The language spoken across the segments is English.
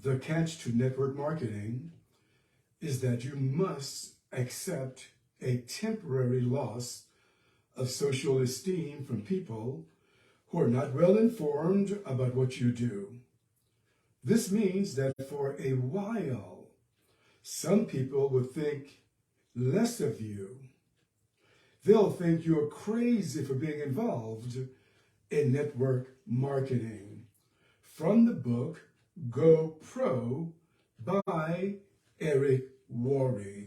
The catch to network marketing is that you must accept a temporary loss of social esteem from people who are not well informed about what you do. This means that for a while, some people will think less of you. They'll think you're crazy for being involved in network marketing. From the book, Go Pro by Eric Worre.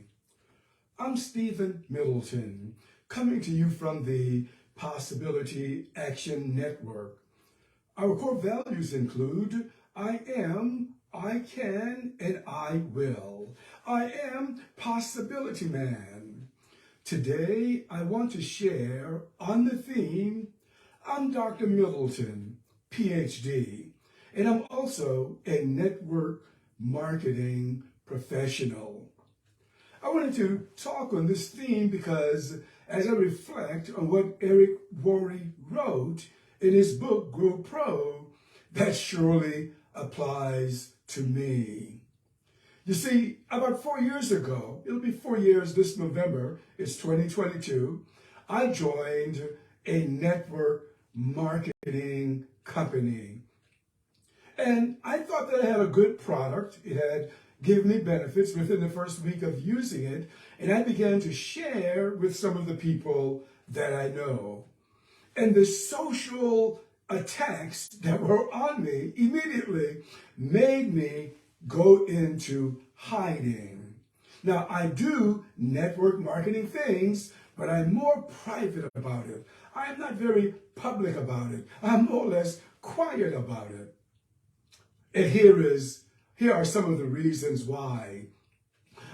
I'm Dr Middleton, coming to you from the Possibility Action Network. Our core values include I am, I can, and I will. I am Possibility Man. Today, I want to share on the theme, I'm Dr. Middleton, Ph.D., and I'm also a network marketing professional. I wanted to talk on this theme because as I reflect on what Eric Worre wrote in his book, Go Pro, that surely applies to me. You see, about 4 years ago, it'll be 4 years this November, it's 2022, I joined a network marketing company. And I thought that I had a good product. It had given me benefits within the first week of using it. And I began to share with some of the people that I know. And the social attacks that were on me immediately made me go into hiding. Now, I do network marketing things, but I'm more private about it. I'm not very public about it. I'm more or less quiet about it. And here are some of the reasons why.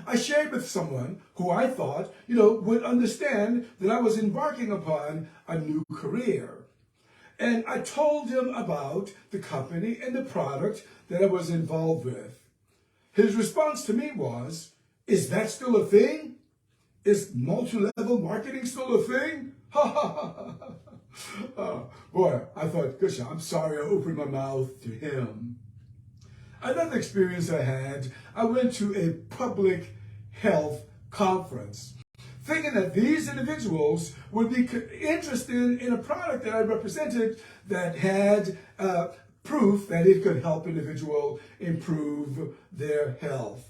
I shared with someone who I thought, would understand that I was embarking upon a new career. And I told him about the company and the product that I was involved with. His response to me was, is that still a thing? Is multi-level marketing still a thing? Ha ha ha ha. Boy, I thought, gosh, I'm sorry I opened my mouth to him. Another experience I had, I went to a public health conference, thinking that these individuals would be interested in a product that I represented that had proof that it could help individuals improve their health.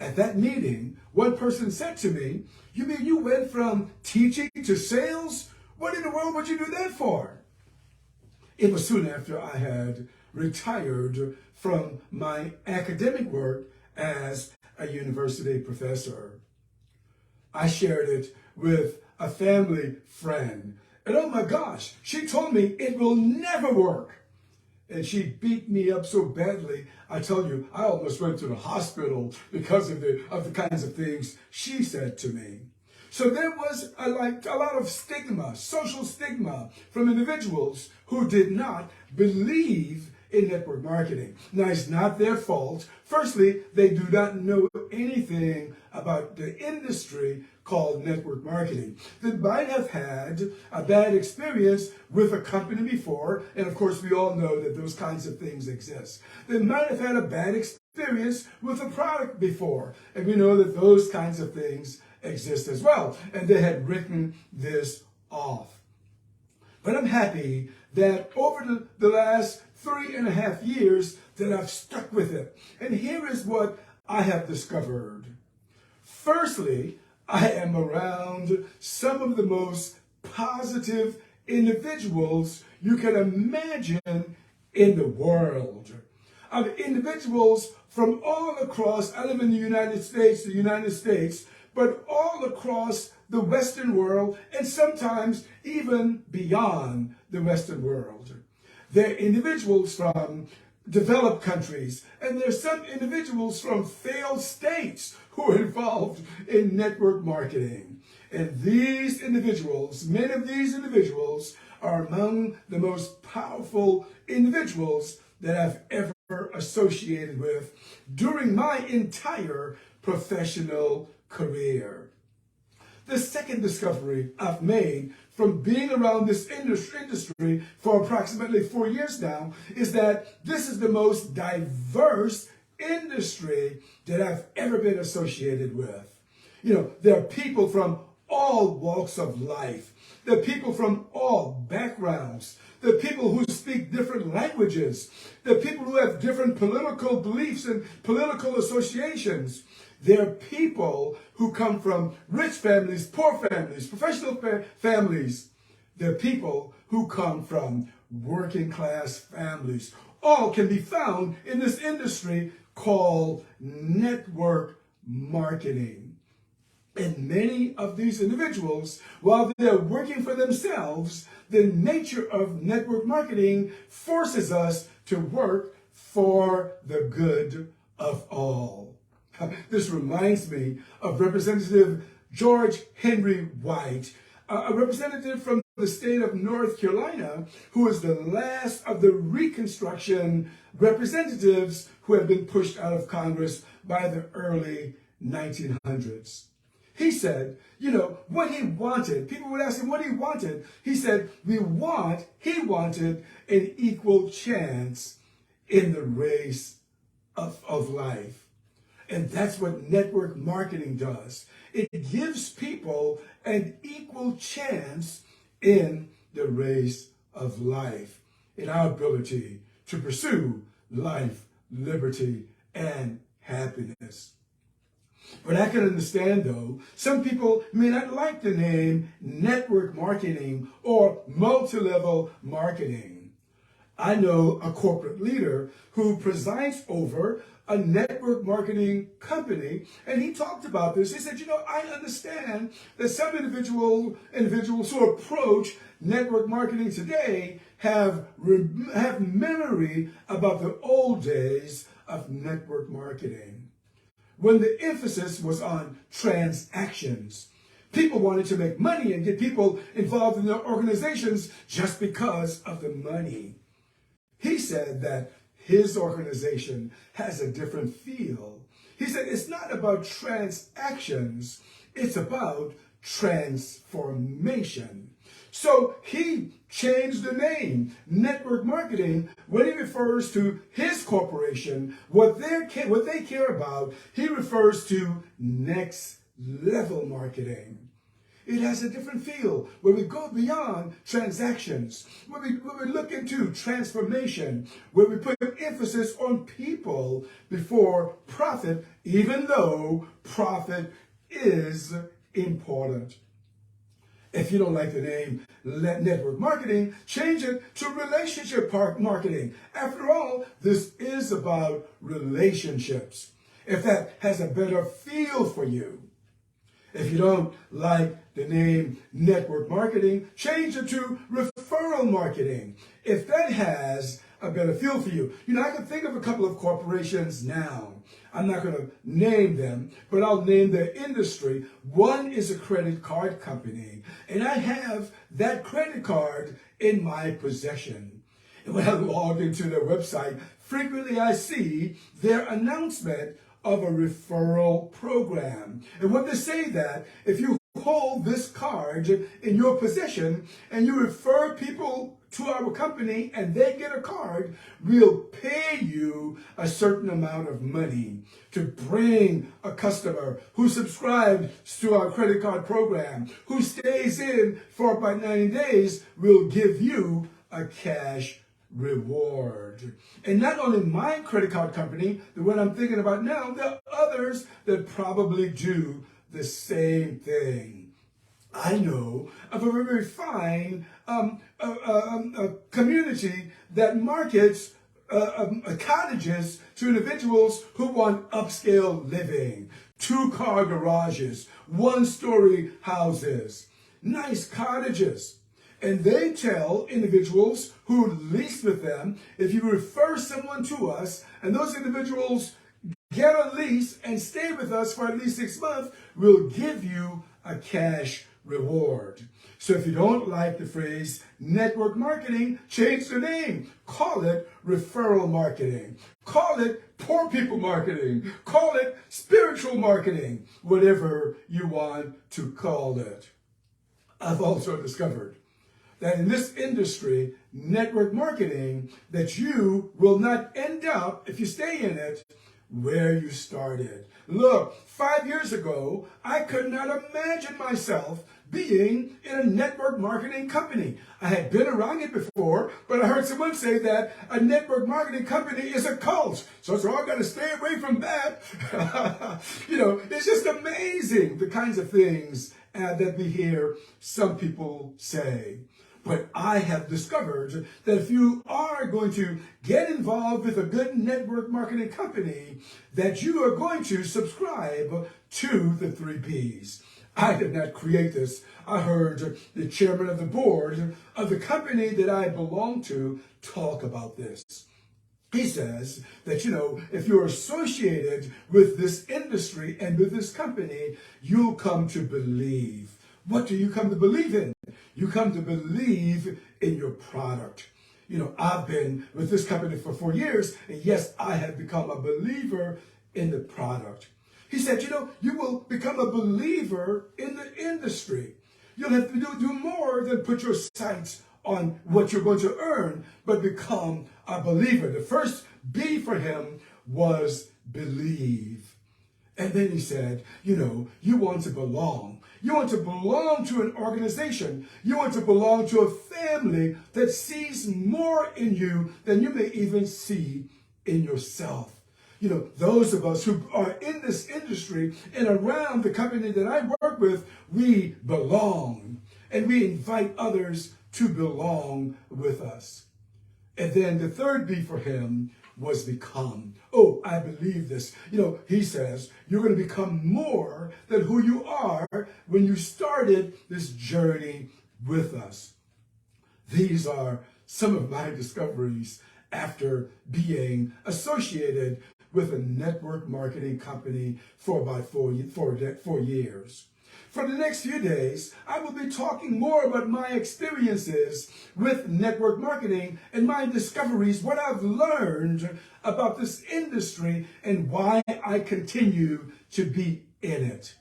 At that meeting, one person said to me, "You mean you went from teaching to sales? What in the world would you do that for?" It was soon after I had retired from my academic work as a university professor. I shared it with a family friend, and oh my gosh, she told me it will never work. And she beat me up so badly, I tell you, I almost went to the hospital because of the kinds of things she said to me. So there was a lot of stigma, social stigma from individuals who did not believe in network marketing. Now, it's not their fault. Firstly, they do not know anything about the industry called network marketing. They might have had a bad experience with a company before, and of course we all know that those kinds of things exist. They might have had a bad experience with a product before, and we know that those kinds of things exist as well, and they had written this off. But I'm happy that over the last 3.5 years that I've stuck with it. And here is what I have discovered. Firstly, I am around some of the most positive individuals you can imagine in the world. Of individuals from all across, I live in the United States, but all across the Western world, and sometimes even beyond the Western world. They're individuals from developed countries, and there's some individuals from failed states who are involved in network marketing. And these individuals, many of these individuals, are among the most powerful individuals that I've ever associated with during my entire professional career. The second discovery I've made from being around this industry for approximately 4 years now is that this is the most diverse industry that I've ever been associated with. You know, there are people from all walks of life. There are people from all backgrounds. There are people who speak different languages. There are people who have different political beliefs and political associations. There are people who come from rich families, poor families, professional families. There are people who come from working class families. All can be found in this industry called network marketing. And many of these individuals, while they're working for themselves, the nature of network marketing forces us to work for the good of all. This reminds me of Representative George Henry White, a representative from the state of North Carolina, who is the last of the Reconstruction representatives who had been pushed out of Congress by the early 1900s. He said, you know, what he wanted, people would ask him what he wanted. He said, he wanted an equal chance in the race of life. And that's what network marketing does. It gives people an equal chance in the race of life, in our ability to pursue life, liberty, and happiness. But I can understand, though, some people may not like the name network marketing or multi-level marketing. I know a corporate leader who presides over a network marketing company, and he talked about this. He said, you know, I understand that some individuals who approach network marketing today have memory about the old days of network marketing, when the emphasis was on transactions. People wanted to make money and get people involved in their organizations just because of the money. He said that his organization has a different feel. He said it's not about transactions, it's about transformation. So he changed the name, network marketing, when he refers to his corporation, what they care about, he refers to next level marketing. It has a different feel where we go beyond transactions, where we look into transformation, where we put emphasis on people before profit, even though profit is important. If you don't like the name network marketing, change it to relationship marketing. After all, this is about relationships. If that has a better feel for you. If you don't like the name network marketing, change it to referral marketing. If that has a better feel for you. You know, I can think of a couple of corporations now. I'm not going to name them, but I'll name their industry. One is a credit card company, and I have that credit card in my possession. And when I log into their website, frequently I see their announcement of a referral program. And when they say that, if you hold this card in your possession and you refer people to our company and they get a card, we'll pay you a certain amount of money to bring a customer who subscribes to our credit card program, who stays in for about 90 days, we'll give you a cash reward. And not only my credit card company, the one I'm thinking about now, there are others that probably do the same thing. I know of a very fine community that markets cottages to individuals who want upscale living, 2-car garages, 1-story houses, nice cottages. And they tell individuals who lease with them, if you refer someone to us, and those individuals get a lease and stay with us for at least 6 months, we'll give you a cash reward. So if you don't like the phrase network marketing, change the name. Call it referral marketing. Call it poor people marketing. Call it spiritual marketing. Whatever you want to call it. I've also discovered that in this industry, network marketing, that you will not end up, if you stay in it, where you started. Look, 5 years ago, I could not imagine myself being in a network marketing company. I had been around it before, but I heard someone say that a network marketing company is a cult. So I've got to stay away from that. It's just amazing the kinds of things that we hear some people say. But I have discovered that if you are going to get involved with a good network marketing company, that you are going to subscribe to the 3 Ps. I did not create this. I heard the chairman of the board of the company that I belong to talk about this. He says that, if you're associated with this industry and with this company, you'll come to believe. What do you come to believe in? You come to believe in your product. I've been with this company for 4 years, and yes, I have become a believer in the product. He said, you will become a believer in the industry. You'll have to do more than put your sights on what you're going to earn, but become a believer. The first B for him was believe. And then he said, you want to belong. You want to belong to an organization. You want to belong to a family that sees more in you than you may even see in yourself. Those of us who are in this industry and around the company that I work with, we belong. And we invite others to belong with us. And then the third B for him was become. Oh, I believe this. He says, you're going to become more than who you are when you started this journey with us. These are some of my discoveries after being associated with a network marketing company for about 4 years. For the next few days, I will be talking more about my experiences with network marketing and my discoveries, what I've learned about this industry and why I continue to be in it.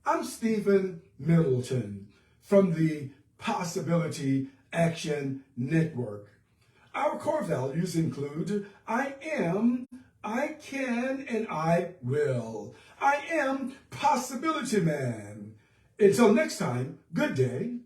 I'm Dr Middleton from the Possibility Action Network. Our core values include I am, I can, and I will. I am Possibility Man. Until next time, good day.